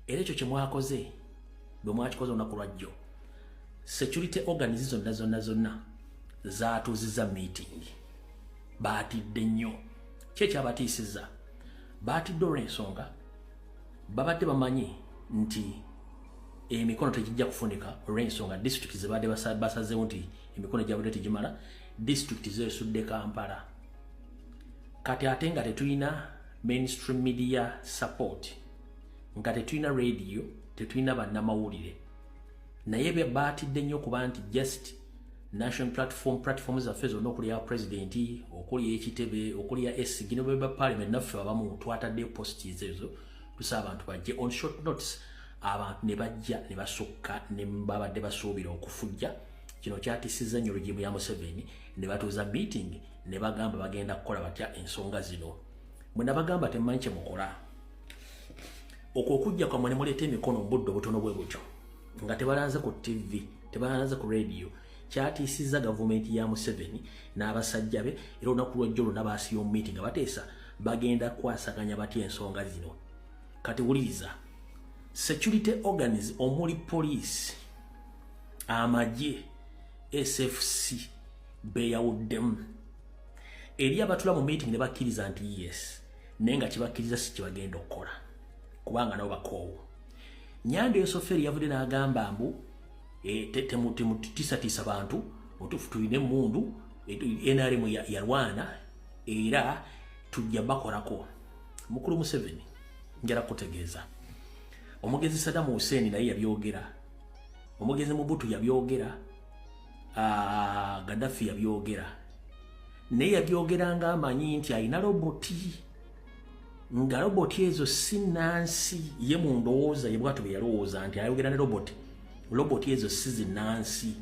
era ekyo kye mwakoze bwe mwakikoze olunaku lwajjo security organization zonna zaatuuziza meeting baatidde nnyo kye kyabatiisizza baatidde olw'ensonga babadde bamanyi nti emikono tegijja kufunika olw'ensonga district zibadde basazeewo nti emikono gyabadde tegimala district zeesudde Kampala kati ate nga tetulina mainstream media support nga tetulina radio tetulina bannamawulire naye be baatidde nnyo kuba nti just national platform zaffe zonna okuli ya president okuli ekitebe okuli ya SC gino beba parliament naffe abamu twatadde posts ezo tusaba abantu bajje on short notice abantu ne bajja ne basukka ne babadde basuubira okufujja kino kyatisizza nnyo regimu ya Museveni ne batuuza meeting ne bagamba bagenda kukola batya ensonga zino mwe nabagamba temanyi kye mukola okwo okujja kwamwe ne muleeta emikono mu budde obutono bwe butyo nga tebalanze ku TV tebalanze ku radio kyatiisizza gavumenti ya Museveni n'abasajja be era olunaku lwajjo lwonna baasiya meeting nga bateesa bagenda kwasaganya batya ensonga zino kati wuliriza security organs omuli police amagye SFC beyawuddemu eri abatula mu meeting ne bakkiriza nti yes naye nga kibakkiriza si kibagenda okukola kubanga nabo bakoowu Nyande Yosoferi yavudde n'agamba mbu temutiisatiisa bantu otufu tulina emmundu NRM yalwana era tujja bakolako mukulu Museveni njala kutegeeza omugezi Saddam Hussein naye yabyogera omugezi Mobutu yabyogera Gaddafi yabyogera naye yabyogera nga amanyi nti alina roboti nga roboti ezo si Nansi ye mu ndowooza ye bwatu bwe yalowooza nti ayogera ne roboti ezo si zinansi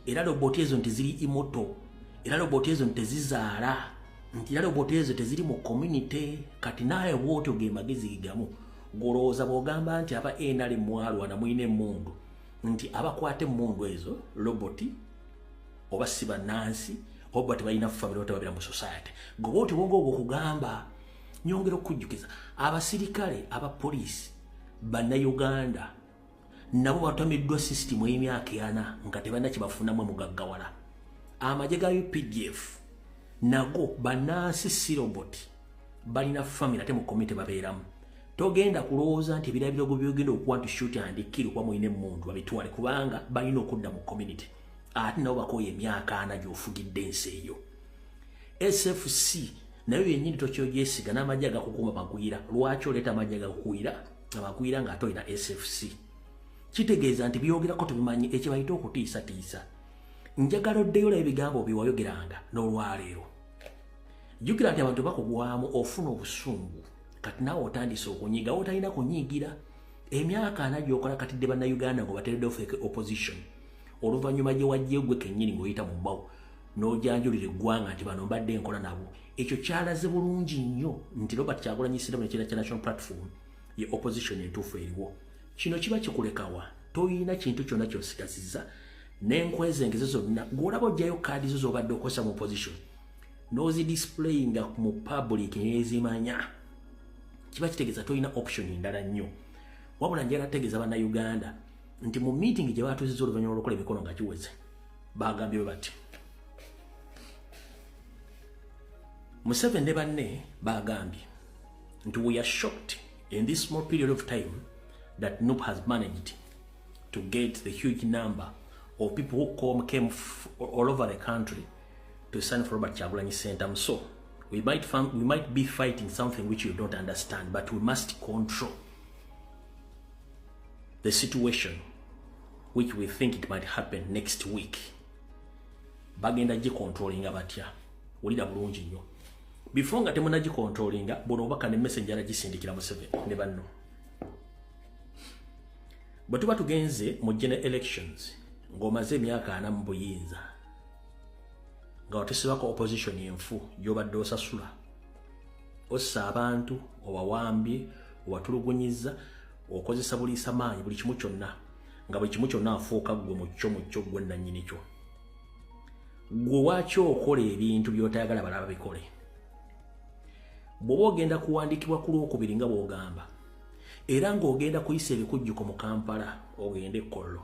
era roboti ezo nti ziri imoto era roboti ezo nti zizaala nti era roboti ezo teziri mu community kati naye bwotyo ge magezi gigamu golowooza bw'ogamba nti aba enali mwalwana mwine emmundu nti abakwate emmundu ezo roboti oba si bannansi oba tebalina famire otababira mu society goboti bwongobwo okugamba nyongera okujjukiza abasirikale abapoliisi bannayuganda nabo batamiddwa system y'emyaka 4 nga tebalina kibafunamu mugaggawala amagye ga UPDF nago bannansi si roboti balina famire ate mu komite babeeramu togenda kulowooza nti ebirabiro byogenda okuwa nti shoot and kill kwa mwine emmundu babitwale kubanga balina okudda mu community ate nabo bakoye emyaka 4 gy'ofugidde ensi eyo SFC nayo yennyini tokyogesiga n'amagye agakukuuma magwira lwaki oleeta amagye agakukuira amagwira nga atolina SFC kitegeeza nti byogerako tubimanyi ekibayita okutiisatiisa njagala oddeyo olaba ebigambo byewayogeranga n'olwaleero jjukira nti abantu bakugwamu ofuna obusungu kati naawe otandise okunyiga otalina kunyigira emyaka 4 gy'okola katidde bannayuganda ng'obatereddewo feke opposition oluvannyuma gye wajje gwe kennyini ng'oyita mu mbawo n'ojanjulira eggwanga nti bano mbadde nkola nabo ekyo kyalaze bulungi nnyo nti Robert Kyagulanyi Ssentamu nekibiina kya National Platform ye opposition entuufu eriwo kino kiba kikulekawa toyina kintu kyonna ky'osigazizza n'enkwezengeze zonna gw'olaba ojjayo kaadi zo z'obadde okozesa mu opposition n'ozidisplayinga mu public n'ezimanya kiba kitegeeza toyina option endala nnyo wabula njala ategeeza bannayuganda nti mu meeting gye baatuuzizza oluvannyuma lw'okukola emikono nga kiweze bagambye bati Museveni ne banne bagambye nti we are shocked in this small period of time that NUP has managed to get the huge number of people who came all over the country to sign for Robert Kyagulanyi Ssentamu. So we might be fighting something which you don't understand, but we must control the situation which we think it might happen next week. Bagenda gi controllinga batya ulira bulungi nnyo before nga temuna gi controllinga bono obaka ne messenger agisindikira Museveni ne banno batuba tugenze mu general elections ngomaze emyaka 4 mu buyinza nga otesebako opposition yenfu yobadde osasula ossa abantu owawambye owatulugunyiza okozesa buliisa maanyi buli kimu kyonna nga buli kimu kyonna afuuka gwe mucyo gwe nannyini kyo gwe waakyo okola ebintu by'otayagala balaba bikole bw'oba ogenda kuwandiikibwa ku Lwokubiri nga bw'ogamba era ng'ogenda kuyisa ebikujjuko mu Kampala ogende e Kololo.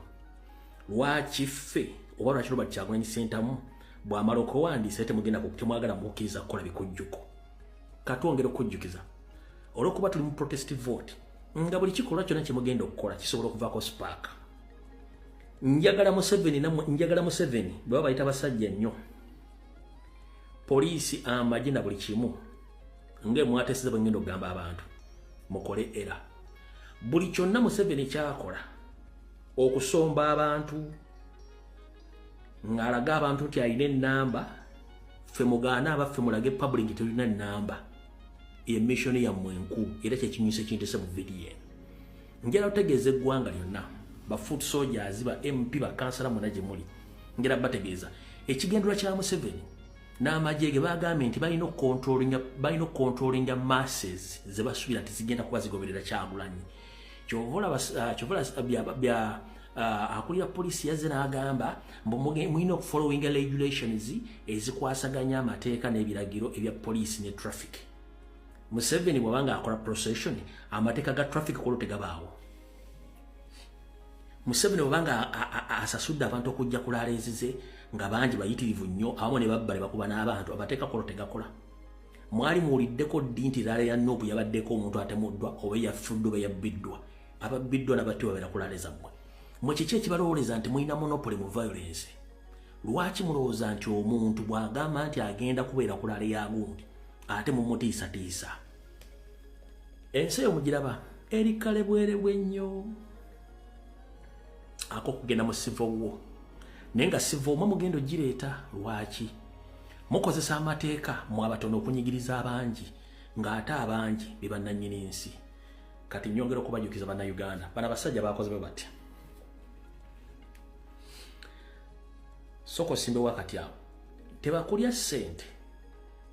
Lwaki ffe oba lwaki Robert Kyagulanyi Ssentamu bw'amala okuwandiisa temugenda temwagala mukkiriza kukola bikujjuko? Katwongera okujjukiza olw'okuba tuli mu protest vote nga buli kikolwa kyonna kye mugenda okukola kisobola okuvaako spark. Njagala Museveni bwe bayita basajja nnyo, poliisi, amagye na buli kimu ng'emwateeseza bwe ngenda okugamba abantu mukole era. Buli kyonna Museveni kyakola okusomba abantu ng'alaga abantu nti alina ennamba, ffe mugaana abaffe mulage public tulina ennamba. Emission yammwe enkulu era kyekinyusa ekintese mu video eno. Njala otegeeza eggwanga lyonna, ba foot soldiers, ba MP, ba kansala muna gye muli, njala bategeeza ekigendera kya Museveni n'amagye ge bagambye nti balina controlling masses ze basuubira nti zigenda kuba zigoberera Kyagulanyi. Kyovola akulira poliisi yazze n'agamba mulina okufollowing regulations ezikwasaganya amateeka n'ebiragiro ebya poliisi ne traffic. Museveni bw'abanga akola procession, amateeka ga traffic kolo tegabaawo. Museveni bw'abanga asasudde abantu okujja kulaala ezize nga bangi bayitirivu nnyo awamu ne babbale bakuba n'abantu, amateeka kolo tegakola. Mwali muwuliddeko ddi nti laala ya Nuupu yabaddeko omuntu atemuddwa oba yafuddwa oba yabbiddwa? Ababbiddwa nabatti babeera kulaala zammwe. Mwe kiki ekibalowoleza nti mulina monopoly mu violence? Lwaki mulowooza nti omuntu bw'agamba nti agenda kubeera kulaala ya gundi ate mumutiisatiisa? Ensi eyo mugiraba eri kale bwerebwe nnyo ak'okugenda mu civil war, naye nga civil war mugenda ogireeta. Lwaki? Mukozesa amateeka mu abatono okunyigiriza abangi ng'ate abangi be bannannyini nsi. Kati nyongera okubajukiza bannayuganda, bano abasajja bakoze bwe batya. Soko simbe wakati awo tebakulya ssente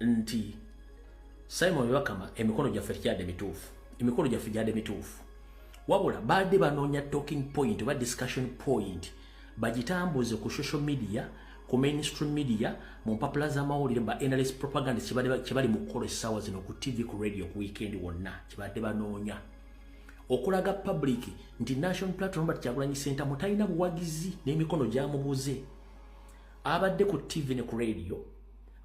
nti Simon Bakama emikono gyaffe gyadde mituufu, emikono gyaffe gyadde mituufu, wabula badde banoonya talking point oba discussion point bagitambuze ku social media, ku mainstream media, mu mpapula z'amawulire, ba NLS propaganda kibali mu kukola essaawa zino ku TV, ku radio, ku weekend wonna kibadde banoonya okulaga public nti National Platform Robert Kyagulanyi Ssentamu talina buwagizi n'emikono gyamubuze. Abadde ku TV ne ku radio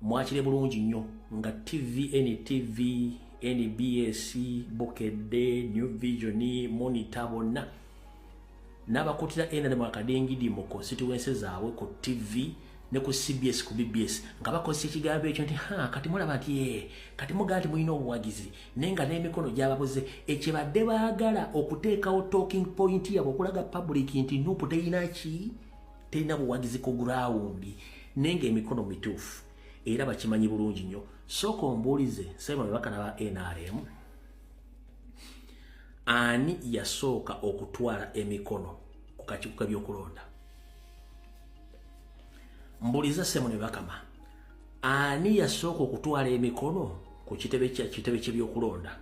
mwakire bulungi nnyo nga TV, NTV, NBS, Bukedde, New Vision, Monitor bonna n'abakutira NRM akadengidi mu constituency zaabwe ku TV ne ku CBS, ku BBS nga bakozesa ekigambo ekyo nti kati mulaba nti kati mugaa nti mulina obuwagizi naye nga n'emikono gyababuze. Ekibadde baagala okuteekawo talking point yabwe okulaga public nti Nuupu terina buwagizi ku ground naye ng'emikono mituufu era bakimanyi bulungi nnyo. Sooka ombuulize Simon Bakana ba NRM, ani yasooka okutwala emikono ku kakiiko by'okulonda? Mbuuliza Simon Bakama, ani yasooka okutwala emikono ku kitebe ky'ebyokulonda?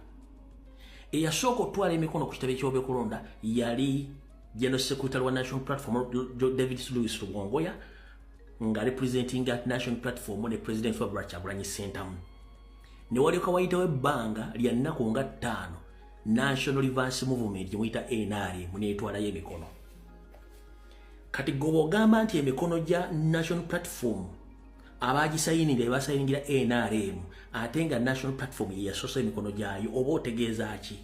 Eyasooka okutwala emikono ku kitebe ky'ebyokulonda yali General Secretary wa National Platform David Louis Rubongoya nga representing National Platform ne President Robert Kyagulanyi Ssentamu. Ne walioka wayitawo ebbanga lya nnaku nga 5 National Reverse Movement gye muyita NRM neetwalayo emikono. Kati gobo ogamba nti emikono gya National Platform abagisayinira ebasayingira NRM ate nga National Platform ye yasoose emikono gyayo, oba otegeeza ki?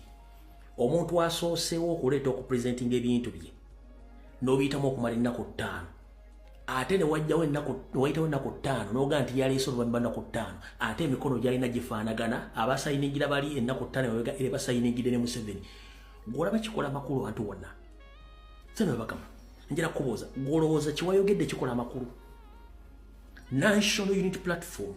Omuntu asoosewo okuleeta okupresentinga ebintu bye n'obiyitamu okumala ennaku 5 ate ne wayitawo ennaku 5 n'ogaa nti yaleese oluvannyuma ennaku 5 ate emikono gyalina gifaanagana, abasayinigira bali ennaku 5 era basayiningidde ne Museveni. Gw'olaba kikola amakulu abantu wonna. Simon Bakama, njira kubuuza, gw'olowooza kiwayogedde kikola amakulu? National Unity Platform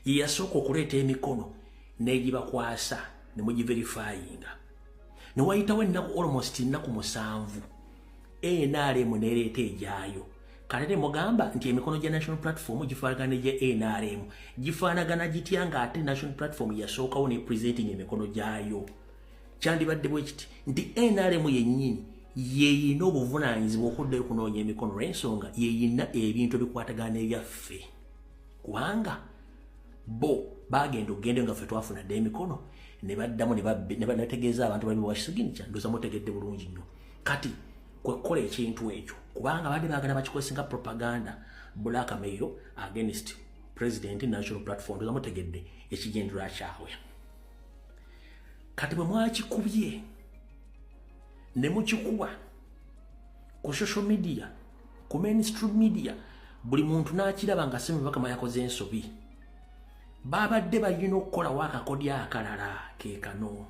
ye yasooka okuleeta emikono n'egibakwasa ne mugiverifyinga. Ne wayitawo ennaku almost ennaku 7 NRM neereeta egyayo. Kale ne mugamba nti emikono gya National Platform gifaanagana gye NRM gifaanagana gitya ng'ate National Platform yasookawo ne presenting emikono gyayo? Kyandibadde bwe kiti nti NRM yennyini yeyina obuvunaanyizibwa okuddayo kunoonya emikono olw'ensonga yeyina ebintu ebikwatagana ebyaffe, kubanga bo bagenda okugenda nga ffe twafuna dde emikono ne baddamu ne bategeeza abantu bali wa signature ndoza mutegedde bulungi nnyo kati kwekola ekintu ekyo kubanga badde baagala bakikozesa nga propaganda blackmail against president national platform ndoza mutegedde ekigendera kyabwe kati bwe mwakikubye ne mukikuba ku social media ku mainstream media buli muntu n'akiraba nga Ssemwanga Bakama yakoze ensobi babadde balina okukola wakakodi akalala ke kano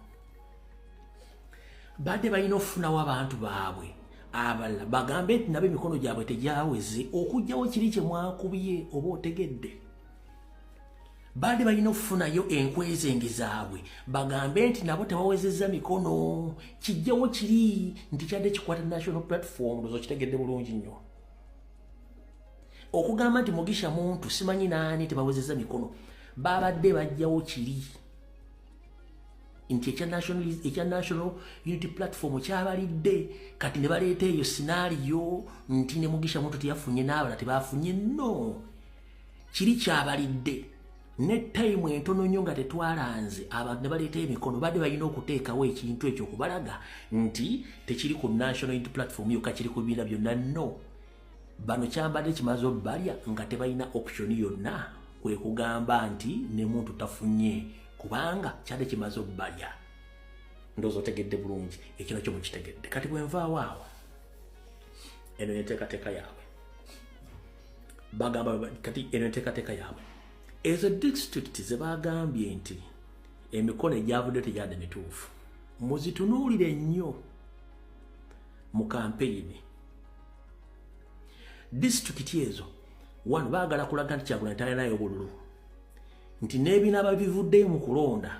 badde balina okufunawo abantu baabwe abalala bagambe nti nabo emikono gyabwe tegyaweze okugyawo kiri kye mwakubye oba otegedde badde balina okufunayo enkwezenge zaabwe bagambe nti nabo tebawezezza mikono kijjawo kiri nti kyadde kikwata national platform lozo kitegedde bulungi nnyo okugamba nti Mugisha muntu simanyi naani tebawezezza mikono babadde bajjawo kiri nti ekya national unity platform kyabalidde kati ne baleeta eyo scenario nti ne Mugisha muntu teyafunye n'abala tebafunye no kiri kyabalidde ne time entono nnyo nga tetwalanze abantu ne baleeta emikono badde balina okuteekawo ekintu ekyo okubalaga nti tekiri ku national unity platform yokka kiri ku bibiina byonna no bano kyambadde kimaze obbalya nga tebalina option yonna kwe kugamba nti ne muntu tafunye kubanga kyadde kimaze obbalya ndowooza otegedde bulungi ekyo nakyo mukitegedde kati bwe nvaawo awo eno enteekateeka yaabwe bagamba kati eno enteekateeka yaabwe ezo district ze bagambye nti emikono egyavudde tegyadde mituufu muzitunuulire nnyo mu kampeyini district ezo wano baagala kulaga nti Kyagulanyi talinayo obululu nti n'ebinaaba bivuddeyo mu kulonda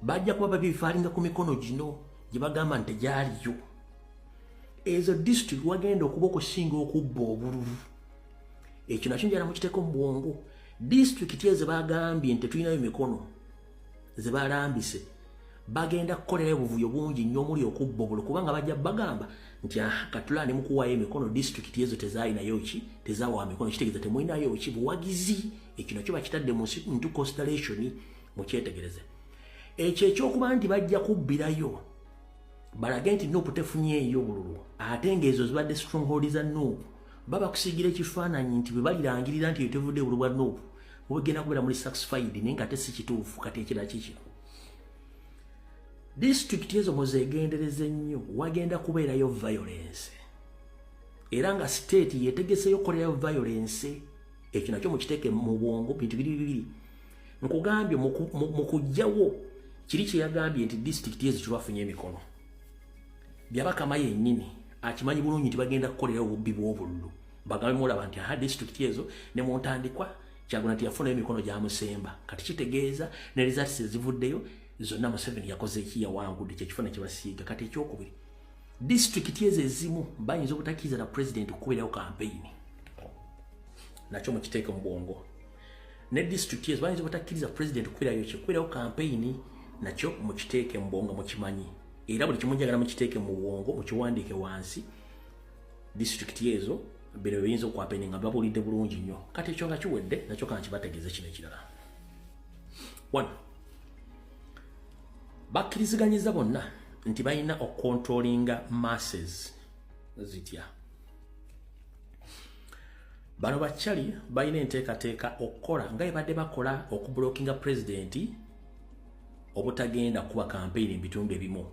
bajja kuba babifaalinga ku mikono gino gye bagamba nti tegyaliyo ezo district wagenda okuba okusinga okubba obululu ekyo nakyo njala mukiteeko mu bwongo district ezo bagambye nti tulinayo mikono ze balambise bagenda kukolerayo obuvuyo bungi nnyo omuli okubba obululu kubanga bajja bagamba nti katulani mukuwayo emikono district ezo tezaalinayo ki tezaawa mikono kitegeeza temulinayo ki buwagizi ekyo nakyo bakitadde mu ntu constellation mukyetegereze ekyo ekyokuba nti bajja kubbirayo balage nti Nuupu tefunyeeyo obululu ate ng'ezo zibadde stronghold za Nuupu baba kusigira ekifaananyi nti bwe balirangirira nti tevudde obululu bwa Nuupu bugenda kubeera muri satisfied naye nga si kituufu kati ekirala kikino district ezo muzeegendereze nnyo wagenda kubeerayo violence era nga state yetegeseyo kukolerayo violence ekyo nakyo mukiteeke mu bwongo bintu bibiri nkugambye mu kujjawo kiri kye yagambye nti district ezo tebafunye emikono byabakama yennyini akimanyi bulungi nti bagenda kukolerayo obubbi bw'obululu bagambe mulaba nti aha district ezo ne mu ntandikwa Kyagulanyi yafunayo emikono gya Musemba kati kitegeeza ne results ezivuddeyo zonna Museveni yakoze eki yawangudde kyekifuna kye basiiga kati ekyokubiri district ezo ezimu bayinza obutakkiriza na president okukubeerayo kampeyini nakyo mukiteeke mu bwongo ne district ezo bayinza obutakkiriza president okukubeerayo kampeyini nakyo mukiteeke mu bwongo mukimanyi era buli kimu njagala mukiteeke mu bwongo mukiwandiike wansi district ezo bino biyinza okukampeyini nga babuulidde bulungi nnyo kati ekyo nga kiwedde nakyo kankibategeeze kino ekirala 1 bakkiriziganyiza bonna nti balina okucontrollinga masses zitya bano bakyali balina enteekateeka okukola nga ebadde bakola okublockinga pulezidenti obutagenda kuba kampeyini mu bitundu ebimu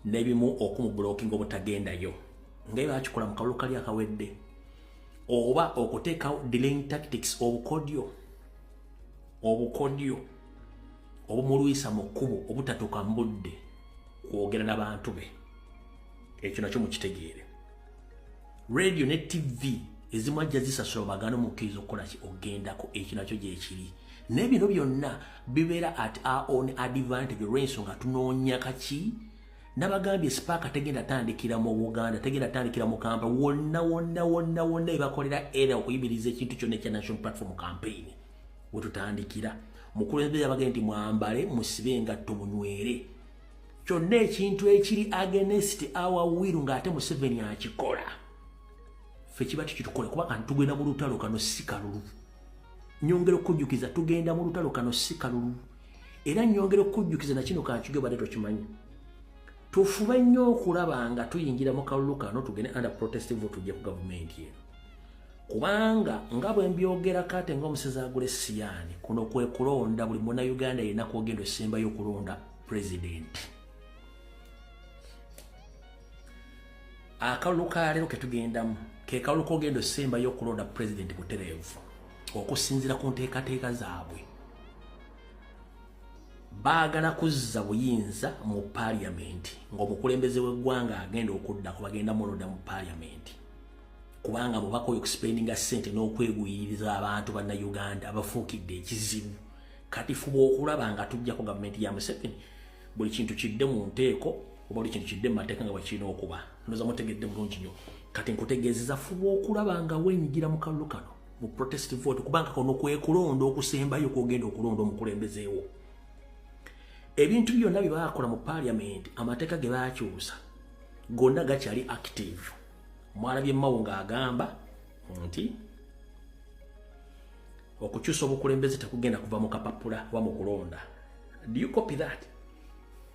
n'ebimu okumublockinga obutagendayo nga bakikola mu kalulu kali akawedde oba okuteekawo delaying tactics obukodyo obumulwisa mu kkubo obutatuuka mu budde kwogera n'abantu be ekyo nakyo mukitegeere radio ne tv ezimu ajja zisasula bagano mukkiriza okukola ki ogendako ekyo nakyo gyekiri n'ebino byonna bibeera at our own advantage olw'ensonga tunoonya kaki nabagambye Spark tegenda tandikira mu Buganda tegenda tandikira mu Kampala wonna ebakolera era okuyimiriza ekintu kyonna ekya national platform campaign wetutandikira mukulembeze yabagambye nti mwambale musibe engatto munywere kyonna ekintu ekiri against our will ng'ate Museveni akikola ffe kiba tukitukole kubanga tugenda mu lutalo kano si kalulu nyongera okujjukiza tugenda mu lutalo kano si kalulu era nyongera okujjukiza na kino kankigo badde tokimanyi tufuba nnyo okulaba nga tuyingira mu kalulu kano tugende under protestive vote tujje ku gavumenti eno kubanga nga bwe mbyogera kate ng'omusezi agule siyani kuno kwe kulonda buli munnayuganda yenna kwogenda osembayo okulonda pulezidenti akalulu ka leero ke tugendamu ke kalulu kogenda osembayo okulonda pulezidenti butereevu okusinziira ku nteekateeka zaabwe baagala kuzza buyinza mu parliament ng'omukulembeze w'eggwanga agenda okudda ku bagenda mulonda mu parliament kubanga mubaka oyo okuspendinga ssente n'okweguyiriza abantu bannayuganda abafuukidde ekizibu kati fuba okulaba nga tujjako gavumenti ya Museveni buli kintu kidde mu nteeko oba buli kintu kidde mu mateeka nga bwekirina okuba ndoza mutegedde bulungi nnyo kati nkutegeezeza fuba okulaba nga weenyigira mu kalulu kano mu protestive vote kubanga kono kwekulonda okusembayo kwogenda okulonda omukulembezeewo ebintu byonna bye baakola mu parliament amateeka ge baakyusa gonna gakyali active mwalabye Mao ng'agamba nti okukyusa obukulembeze tekugenda kuva mu kapapula wa mu kulonda. Do you copy that?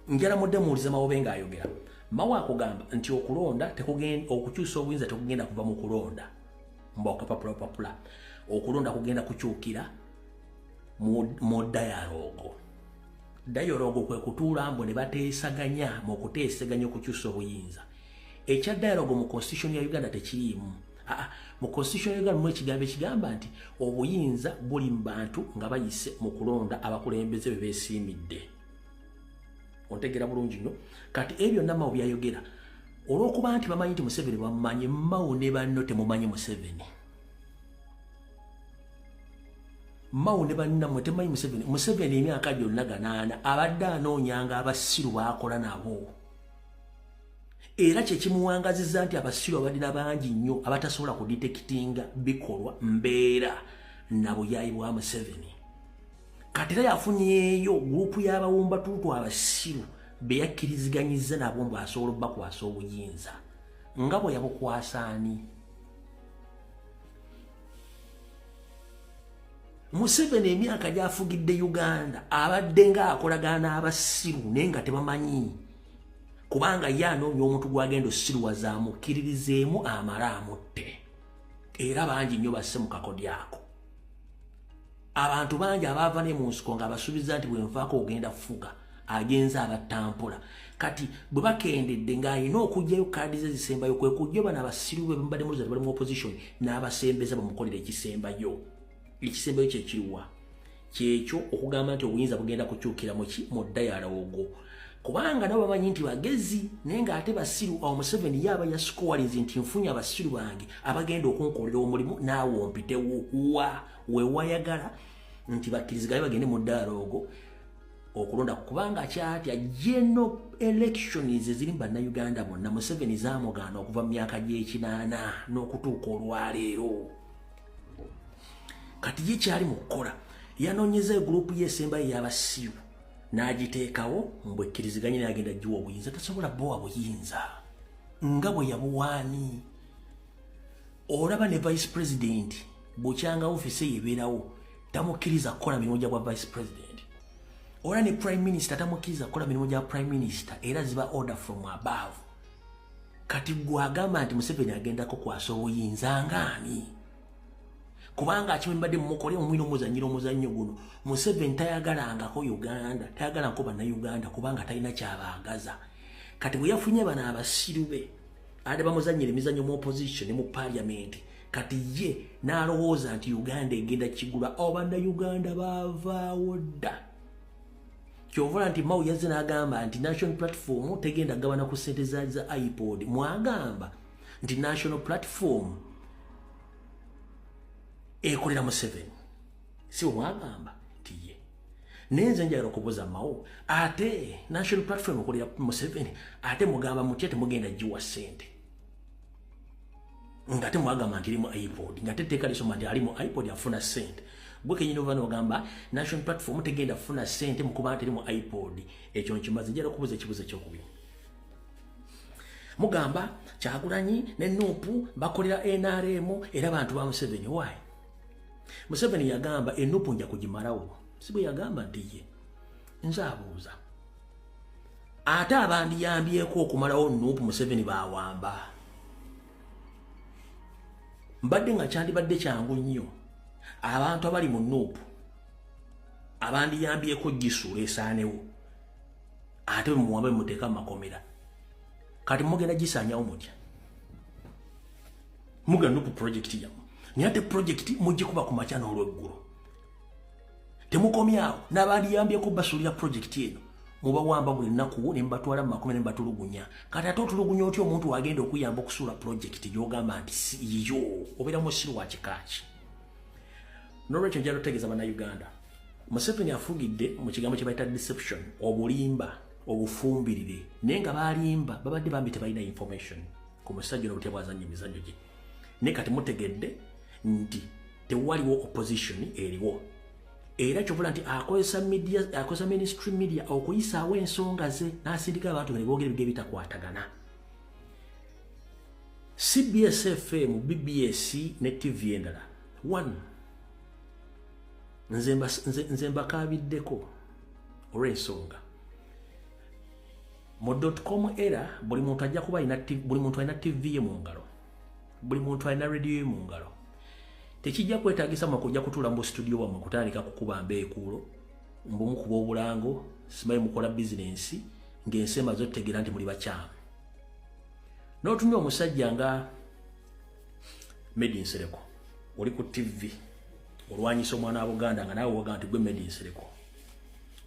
Njala mudde muwulize Mao ng'ayogera. Mao akugamba nti okulonda tekugenda okukyusa obuyinza tekugenda kuva mu kulonda mba okapapula okulonda kugenda kukyukira mu dialogue. Dialogue kwe kutuula mbu ne bateesaganya mu kuteesaganya okukyusa obuyinza. Ekya dialogue mu constitution ya Uganda tekiriimu. Mu constitution ya Uganda mu ekigambo ekigamba nti obuyinza buli mu bantu nga bayise mu kulonda abakulembeze be beesiimidde. Ontegera bulungi nnyo. Kati ebyo Mao byayogera olw'okuba nti bamanyi nti Museveni bamumanyi Mao ne banno temumanyi Museveni. Mao ne bannammwe temumanyi Museveni. Museveni emyaka gyonna ganaana abadde anoonyanga abasiru baakola nabo. Era kyekimuwangazizza nti abasiru abadde bangi nnyo abatasobola kudetekitinga bikolwa mbeera na buyayi bwa Museveni. Kati era yafunyeeyo gurupu y'abawumba tuutu abasiru be yakkiriziganyizza nabo mbu asobola obbakwasa obuyinza nga bwe yabukwasaani. Museveni emyaka gy'afugidde Uganda abadde ng'akolagana n'abasiru naye nga tebamanyi kubanga ye anoonya omuntu gw'agenda ossiruwaza amukkiririzeemu amala amutte. Era bangi nnyo basse mu kakodyo ako. Abantu bangi abaava ne mu nsiko ng'abasuubiza nti bwe nvaako ogenda fuga agenza abattampula. Kati bwe bakendedde ng'alina okugyayo kaadi ze zisembayo kwe kujja bano abasiru be bali mu bali mu opposition n'abasembeza bamukolera ekisembayo. Ekisembayo kye kiruwa kyekyo okugamba nti obuyinza bugenda kukyukira mu dialogue kubanga nabo bamanyi nti bagezi naye ng'ate basiru awo Museveni yaba yasikowalinze nti nfunye abasiru bange abagenda okunkolera omulimu naawe ompitewo we wayagala nti bakkiriziganye bagende mu dialogue okulonda kubanga kyatya general elections eziri mu bannayuganda bonna Museveni zaamugaana okuva mu myaka gy'ekinaana n'okutuuka olwaleero. Kati ye kyali mu kukola yanoonyeza egurupu y'esembayo y'abasiru n'agiteekawo mbwe ekkiriziganye n'agenda giwa obuyinza tasobola bowa buyinza nga bwe yabuwaani. Olaba ne vice president bukyanga ofisi yebeerawo tamukkiriza kukola mirimu gya bwa vice president. Olaba ne prime minister tamukkiriza kukola mirimu gya prime minister era ziba order from above. Kati gwagamba nti Museveni agendako kwasa obuyinza ngaani kubanga akimbadde mumukole omwino omuzanyiro omuzannyo guno Museveni tayagalangako Uganda tayagalangako bannayuganda kubanga talina kyabaagaza. Kati bwe yafunye bano abasiru be ade bamuzannyira emizannyo mu opposition ne mu parliament kati ye n'alowooza nti Uganda egenda kigula bannayuganda baavaawo dda. Kyovula nti Mao yazze n'agamba nti national platform tegenda gabana ku ssente za iPod. Mwagamba nti national platform ekolera Museveni si mwagamba nti ye nenze njagala okubuuza Mao ate national platform ekolera Museveni ate mugamba mutya temugenda giwa ssente nga temwagamba nti eri mu iPod nga teteeka lisoma nti ali mu iPod afuna ssente. Gwe kenyini ova n'ogamba national platform tegenda kufuna ssente mu kuba nti eri mu iPod. Ekyo nkimaze njagala okubuuza ekibuuzo ekyokubiri. Mugamba Kyagulanyi ne Nuupu bakolera NRM era abantu ba Museveni. Why? Museveni yagamba Nuupu nja kugimalawo. Si bwe yagamba nti ye nze abuuza ate abandiyambyeko okumalawo Nuupu Museveni bawamba mbadde nga kyandibadde kyangu nnyo abantu abali mu Nuupu abandiyambyeko gisuula esaanewo ate muwambe muteeka makomera kati mugenda gisaanyawo mutya muga Nuupu project yamu naye ate project mugikuba ku makya n'olweggulo temukomyawo n'abandiyambyeko basuulira project eno mubawamba buli nnaku ne mbatwala mu makomera ne mbatulugunya kati ate otulugunya otya omuntu wagenda okuyamba okusuula project gy'ogamba nti yo obeera musiru wa kikaaki n'olwekyo njala otegeeza bannayuganda Museveni afugidde mu kigambo kye bayita deception obulimba obufumbirire naye nga balimba babadde bambi tebalina information ku musajja n'obutya bwazannya emizannyo gye naye kati mutegedde nti tewaliwo opposition eriwo era kyovula nti akozesa ministry media okuyisaawo ensonga ze n'asindika abantu bali boogera ebigere bitakwatagana CBS FM BBS ne TV endala one nze mbakabiddeko olw'ensonga mu .com era buli muntu ajja kuba buli muntu alina TV ye mu ngalo buli muntu alina radio ye mu ngalo tekijja kwetaagisa makujja kutuula mu studio wamwe kutandika kukuba mbeekuulo mbumukuba obulango simanyi mukola bizinensi ng'ensi emaze otutegeera nti muli bakyamu n'otumya omusajja nga Medi Nsereko oli ku TV olwanyisa omwana wa Buganda nga naawe woga nti gwe Medi Nsereko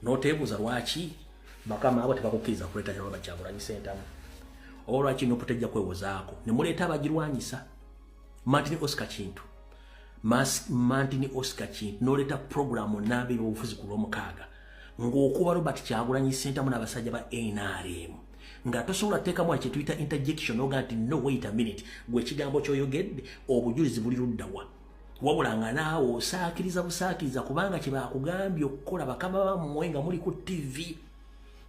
n'oteebuuza lwaki bakama abo tebakukkiriza kuleeta kyalwa Kyagulanyi Ssentamu oba lwaki Nuupu tejja kwewozaako ne muleeta abagirwanyisa Martin Oscar Kintu n'oleeta programu n'abeera obufuzi ku lw'omukaaga ng'okuba Robert Kyagulanyi Ssentamu n'abasajja ba NRM nga tosobola teekamu kye tuyita interjection oga nti no wait a minute gwe ekigambo ky'oyogedde obujulizi buli luddawa wabula nga naawe osaakiriza busaakiriza kubanga kye baakugambye okukola bakama bammwe nga muli ku TV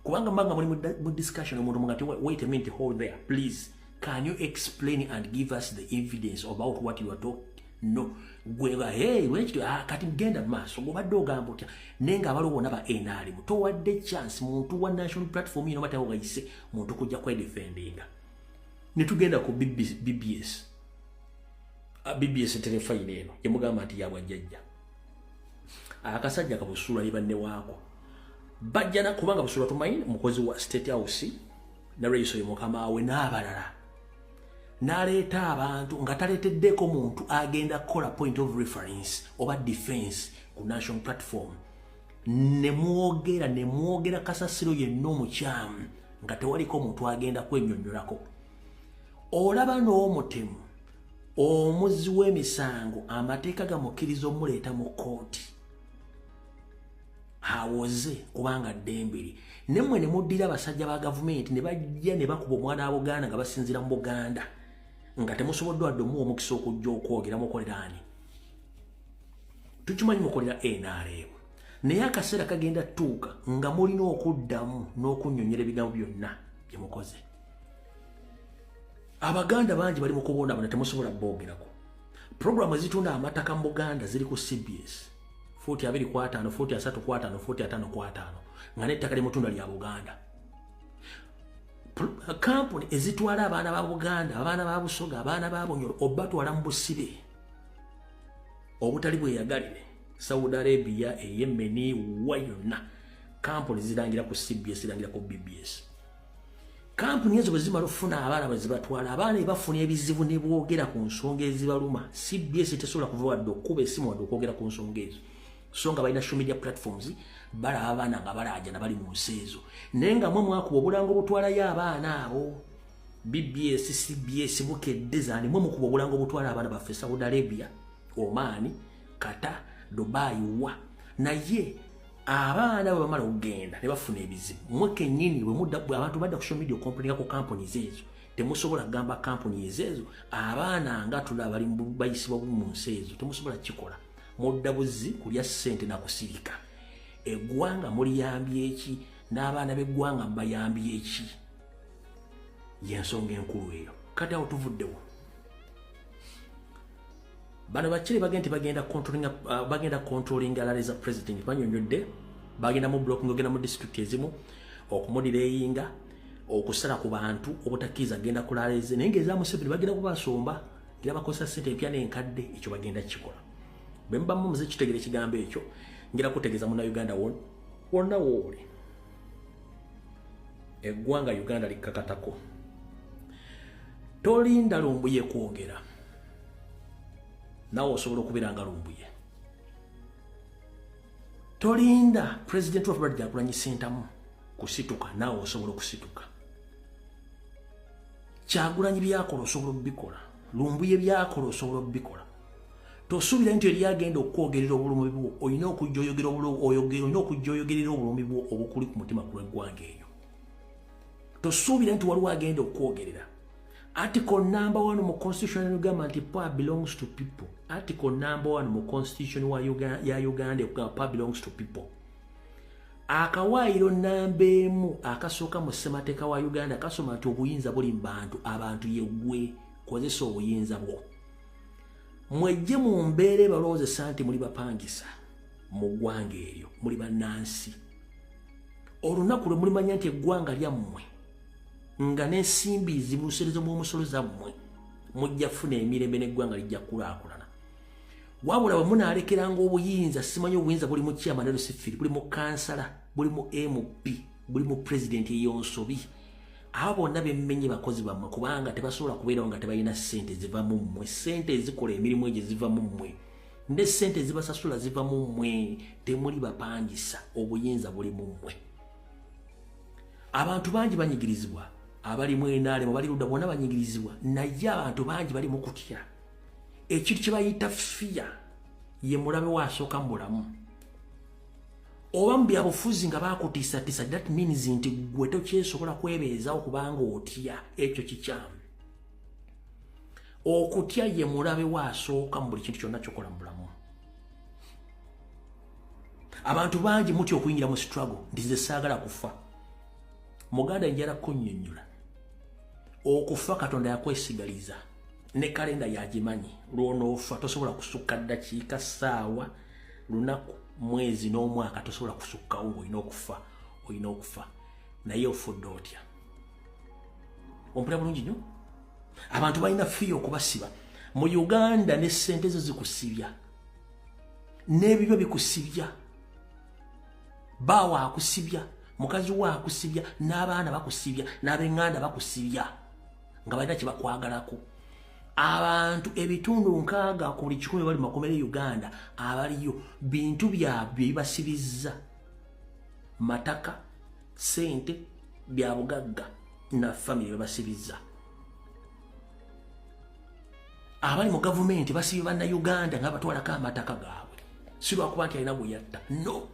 kubanga mbanga muli mu discussion omuntu mugati wait a minute hold there please can you explain and give us the evidence about what you are talking no gweba hey wekito kati mgenda maaso gobadde ogamba otya nenga abaliwo bonna ba NRM towadde chance muntu wa national platform ino batawo gayise muntu kujja kwe defendinga netugenda ku BBS telefone eno yemugamba nti yabwajjajja akasajja kabusula libanne waako bajjana kubanga busula tumanyi mukozi wa State House na Raiso yomukama we n'abalala n'aleeta abantu nga taleeteddeko muntu agenda kukola point of reference oba defense ku national platform ne mwogera kasasiro yenna omukyamu nga tewaliko muntu agenda kwennyonnyolako olaba n'omutemu omuzzi w'emisango amateeka gamukkiriza omuleeta mu kooti hawoze kubanga ddembere nemmwe ne muddira abasajja ba gavumenti ne bajja ne bakuba omwana wa Buganda nga basinzira mu Buganda nga temusobodde wadde omuwa omukisa okujja okwogera mukoleraani tukimanyi mukolera NRM naye akaseera kagenda tuuka nga mulina okuddamu n'okunnyonnyera ebigambo byonna bye mukoze abaganda bangi bali mu kubonabona temusobola boogerako programu ezitunda amataka mu Buganda ziri ku CBS 40-25, 40-35, 40-55 nga n'ettaka ly'emutunda lya Buganda kampuni ezitwala abaana ba Buganda abaana ba Busoga abaana ba Bunyoro obatwala mu busibe obutali bweyagalire Saudi Arabia Yemen wayonna kampuni zirangira ku CBS zirangira ku BBS kampuni ezo bwezimala okufuna abaana bazibatwala abaana ebafuna ebizibu ne boogera ku nsonga ezibaluma CBS tesobola kuva wadde okuba essimu wadde okwogera ku nsonga ezo so nga balina social media platforms balaba abaana nga balaaja na bali mu nsi ezo naye nga mwe mwakuba obulango obutwalayo abaana abo BBS CBS bukedde zaani mwe mukuba obulango obutwala abaana baffe Saudi Arabia Oman Qatar Dubai wa naye abaana bamala okugenda ne bafuna ebizibu mwe kennyini bwe mudda abantu badda ku social media okomplainga ku companies ezo temusobola kugamba companies ezo abaana nga tulaba bali bayisibwa mu nsi ezo temusobola kikola muddabuzi kulya ssente na kusirika eggwanga muliyambye eki n'abaana b'eggwanga bayambye eki yensonga enkulu eyo kati awo tuvuddewo bano bakiri bagenda controlling alala za president banyonyodde bagenda mu block ngogenda mu district ezimu okumudirainga okusala ku bantu obutakiza agenda kulaleze naye ngeza Museveni bagenda kubasomba ngira bakosa sente empya n'enkadde ekyo bagenda kikola bemba mu muze kitegere kigambo ekyo ngira kutegeza mu na Uganda wonna wole eggwanga Uganda likakatako tolinda Lumbuye kwogera nawe osobola okubiranga Lumbuye tolinda President of Rwanda Kyagulanyi Ssentamu kusituka nawe osobola okusituka Kyagulanyi byakola osobola obikola Lumbuye byakola osobola obikola tosuubira nti eri agenda okwogerera obulumi bwo olina okujja oyogerera obulumi bwo obukuli ku mutima ku lw'eggwanga eyo tosuubira nti waliwo agenda okwogerera Article number 1 mu constitution ya Uganda power belongs to people. Article number 1 mu constitution ya Uganda power belongs to people. Akawairo nambemu akasoka mu semateeka wa Uganda kasoma nti obuyinza buli mbantu abantu yegwe kozesa obuyinza bwo. Mwejje mu mbeere balooze santi muli bapangisa mu ggwanga eryo muli bannansi. Olunaku lwe mulimanya nti eggwanga lyammwe nga n'ensimbi zibuuserezo bw'omusolo zammwe mujja kufuna emirembe n'eggwanga lijja kulaakulana wabula bwe munaalekera obuyinza simanyi obuyinza buli mu chairman Rusifiri buli mu kansala buli mu MP buli mu president eyonsobi abo bonna bemmenye bakozi bammwe kubanga tebasobola kubeerawo nga tebalina ssente ziva mu mmwe ssente ezikola emirimu egyo ziva mu mmwe ne ssente zibasasula ziva mu mmwe temuli bapangisa obuyinza buli mu mmwe abantu bangi banyigirizibwa abali mu enaale bali ludda bonna banyigirizibwa naye abantu bangi bali mu kutya ekintu kye bayita fear ye mulabe wasooka mu bulamu oba mu byabufuzi nga bakutiisatiisa that means nti gwe tokyesobola kwebeezaawo kubanga otya ekyo kikyamu okutya ye mulabe wasooka mu buli kintu kyonna kyokola mu bulamu abantu bangi mutya okuyingira mu struggle nti nze saagala kufa muganda njala kunnyonnyola okufa Katonda yakwesigaliza ne kalenda yagimanyi lw'onoofa tosobola kusukka ddakiika ssaawa lunaku mwezi n'omwaka tosobola kusukkawo ng'olina okufa naye ofudde otya ompulira bulungi nnyo abantu balina fiya okubasiba mu Uganda ne ssente zo zikusibya n'ebibyo bikusibya baawa akusibya mukazi wa akusibya n'abaana bakusibya n'ab'eŋŋanda bakusibya nga balina kye bakwagalako abantu ebitundu 6 ku buli 100 bali makomere Uganda abaliyo bintu byabwe bibasibizza mataka sente bya bugagga na family babasibizza abali mu government basibye banna Uganda nga batwalako amataka gaabwe si lwakuba nti alina bweyatta no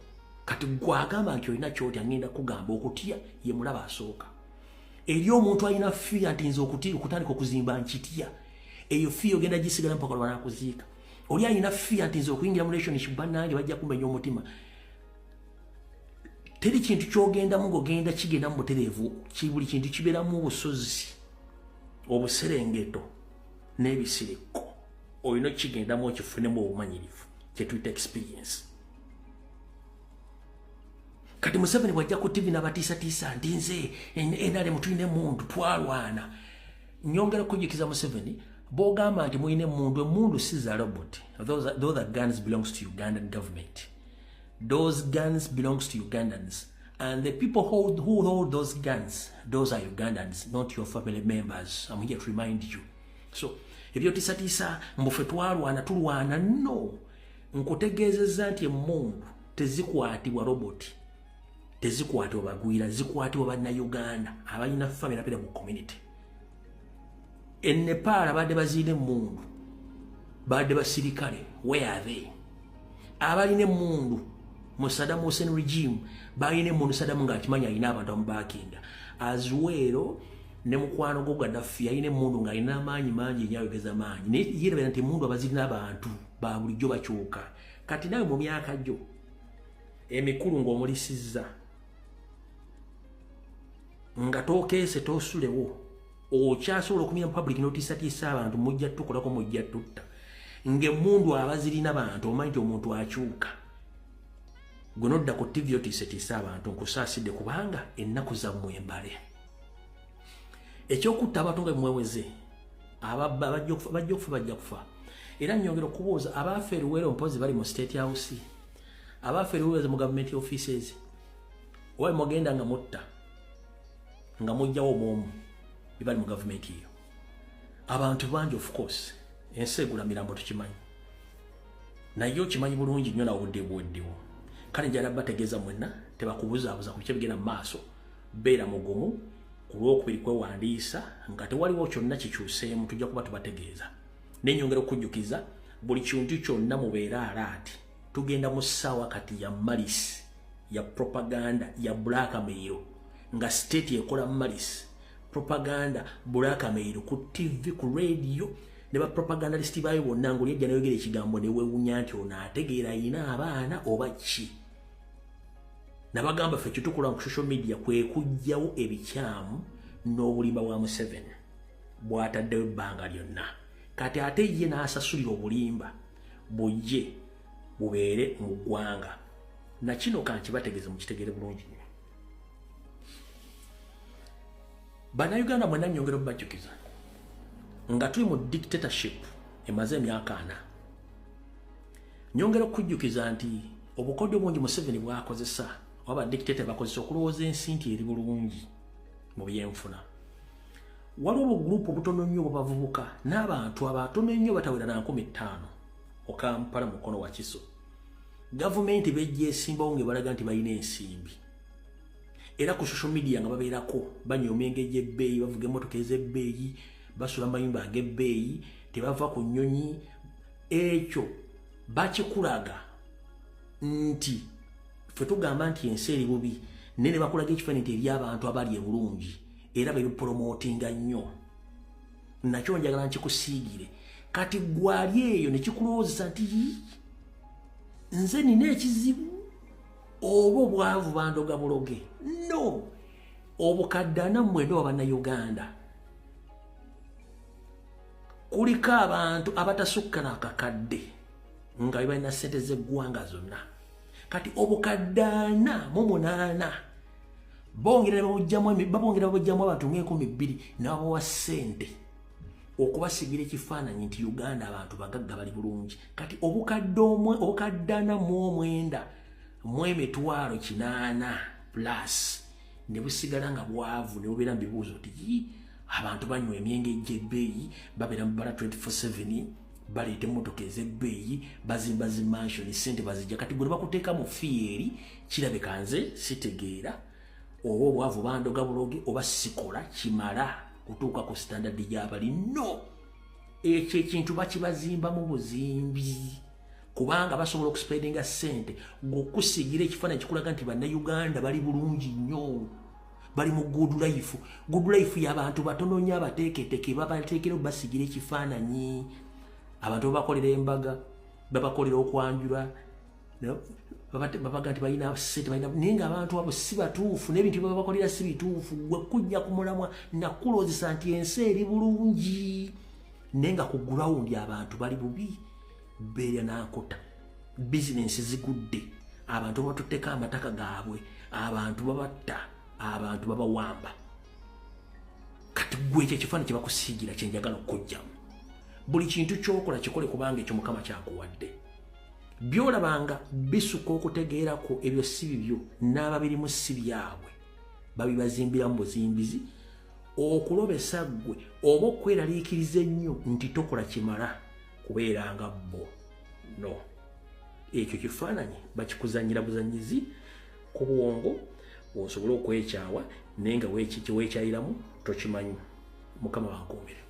kati gwagamba nti olina kyoti agenda kugamba okutya ye mulaba asooka eri omuntu alina fiya nti nze okutandika okuzimba nkitya eyo fiya ogenda gisigala mpaka lwana kuziika oli alina fiya nti nze okuyingira mu relationship bannange bajja kumenya omutima teri kintu kyogendamu ng'ogenda kigenda mu butereevu buli kintu kibeeramu obusozi obuserengeto n'ebisiriko olina kigendamu okifunemu obumanyirivu kyetuyita experience kati Museveni bwajja ku TV n'abatiisatiisa nti nze NRM tulina emundu twalwana nyongera kujjukiza Museveni bogamba nti muyina emundu si za robot those guns belongs to Ugandan government those guns belongs to Ugandans and the people who hold those guns those are Ugandans not your family members I'm here to remind you so ebyo tiisatiisa mbufe twalwana tulwana no nkutegeezezza nti emundu tezikwatibwa robot tezikwatibwa bagwira zikwatibwa bannayuganda abalina family apera mu community in Nepal abadde bazine mundu badde basirikale where are they abalina mundu mu Saddam Hussein regime balina mundu Saddam nga akimanya alina abantu amubakinga as well ne mukwano go Gaddafi alina mundu nga alina amaanyi mangi nyayogeza maanyi ne yirabira nti mundu abazirina abantu ba bulijjo bakyuka kati nawe mu myaka gyo emikulu ng'omulisizza nga tokeese tosulewo okyasobola okumira mu public notiisatiisa abantu mujja tukolako mujja tutta ng'emundu abazirina bantu omanyi nti omuntu akyuka gunodda ku TV otiise abantu nkusaasidde kubanga ennaku zammwe embale ekyokutta abantu nga mweweze ababba bajja kufa era nyongera okubuuza abaafa eruwero mpozi bali mu State House abaafa eruwero mu government offices owa mugenda nga mutta nga mujjawo omumu bali mu government hiyo abantu bangi of course ensegula mirambo tukimanyi nayo kimanyi bulungi nnyo na obudde bwoddewo kale njala bategeeza mwenna tebakubuzaabuza ku bice bigenda mu maaso beera mugumu ku lwokubiri kwewandiisa nga tewaliwo kyonna kikyuseemu tujja kuba tubategeeza nenyongera okujjukiza buli kintu kyonna mubeera alaati tugenda mu ssaawa kati ya malisi ya propaganda ya blackmail nga state ekola malisi propaganda blackmail ku TV ku radio ne ba propagandalist bayo bonna ngoli ejja nayogera ekigambo ne wewunya nti ono ategeera ina abaana oba ki nabagamba ffe kitukula ku social media kwe kujjawo ebikyamu n'obulimba bwa Museveni bw'ataddewo ebbanga lyonna kati ate ye n'asasulira obulimba bujje bubeere mu ggwanga na kino kankibategeeze mu kitegeere bulungi nnyo bannayuganda mwenna nnyongera okubajjukiza nga tuli mu dictatorship emaze emyaka 4 nyongera okujjukiza nti obukodyo bungi Museveni bwakozesa oba dictator bakozesa okulowooza ensi nti eri bulungi mu byenfuna waliwo obugurupu obutono nnyo bwebavubuka n'abantu abatono nnyo batawera na 50 okampala mukono wa Kiso gavumenti bejja esimbawo nga balaga nti balina ensimbi era ku social media nga babeerako banyooma engeri y'ebbeeyi bavuga emmotoka ez'ebbeeyi basula amayumba ag'ebbeeyi tebava ku nnyonyi ekyo bakikulaga nti ffe tugamba nti ensi eri bubi naye ne bakulaga ekifaananyi nti eri abantu abali ebulungi era bebipromotinga nnyo nakyo njagala nkikusiigire kati gwali eyo ne kikulowooza nti nze nina ekizibu oba obwavu bandoga buloge no obukadde 40 bannayuganda kuliko abantu abatasukka n'akakadde nga balina ssente z'eggwanga zonna kati obukadde 48 babongera babujjamu abantu nga 12 n'abawa ssente okubasigira ekifaananyi nti Uganda abantu bagagga bali bulungi kati obukadde 49 mu emitwalo 8 plus ne busigala nga bwavu ne bubeera mu bibuuzo nti abantu banywa emyenge egy'ebbeeyi babeera mu bala 24/7 baleeta emmotoka ez'ebbeeyi bazimba zi mansion sente bazijja kati gwe bakuteeka mu fieri kirabika nze sitegeera oba obwavu bandoga buloge oba sikola kimala kutuuka ku standard gy'abali no ekyo ekintu bakibazimba mu buzimbi kubanga basobola okuspendinga ssente ng'okusigira ekifaananyi kikulaga nti bannayuganda bali bulungi nnyo bali mu good life y'abantu batono nnyo abateeketeeke babateekera basigira ekifaananyi abantu babakolera embaga babakolera okwanjula babaga nti balina ssente naye ng'abantu abo si batuufu n'ebintu babakolera si bituufu gwe kujja ku mulamwa nakuloozesa nti ensi eri bulungi naye nga ku gulawundi abantu bali bubi beerya n'ankota bizinensi zigudde abantu batutteko amataka gaabwe abantu babatta abantu babawamba kati gwe ekyo ekifaananyi kye bakusiigira kye njagala okujjamu buli kintu kyokola kikole kubanga ekyo Mukama kyakuwadde byolabanga bisuka okutegeerako ebyo si bibyo n'ababirimu si byabwe babibazimbira mu buzimbizi okulobesa ggwe oba okweraliikiriza ennyo nti tokola kimala kubeeranga bo no ekyo kifaananyi bakikuzanyira buzanyizi ku bwongo osobola okwekyawa naye nga weekyayiramu tokimanyi Mukama wankuumire